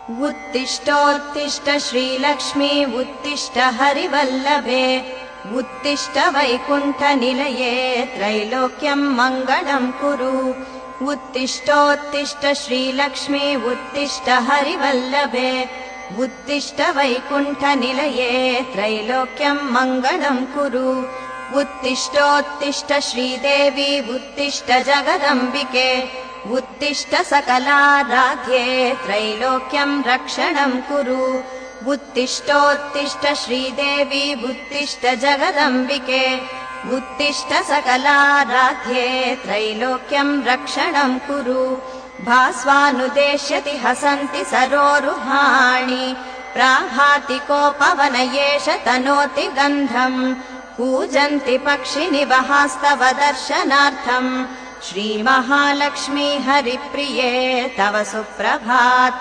उत्तिष्ठोत्तिष्ठ श्रीलक्ष्मी उत्तिष्ठ हरिवल्लभे उत्तिष्ठ वैकुण्ठनिलये त्रैलोक्यं मङ्गलं कुरु। उत्तिष्ठोत्तिष्ठ श्रीलक्ष्मी उत्तिष्ठ हरिवल्लभे उत्तिष्ठ वैकुण्ठनिलये त्रैलोक्यं मङ्गलं कुरु। उत्तिष्ठोत्तिष्ठ श्रीदेवी उत्तिष्ठ जगदम्बिके उत्तिष्ठ सकलाराध्ये त्रैलोक्यं रक्षणं कुरु। उत्तिष्ठोत्तिष्ठ श्रीदेवी उत्तिष्ठ जगदम्बिके उत्तिष्ठ सकलाराध्ये त्रैलोक्यं रक्षणं कुरु। भास्वानुदेश्यति हसन्ति सरोरुहाणि प्राभाति कोपवन एष तनोति गन्धम् कूजन्ति पक्षिनिवहास्तव दर्शनार्थम् श्रीमहालक्ष्मी हरिप्रिये तव सुप्रभातम्।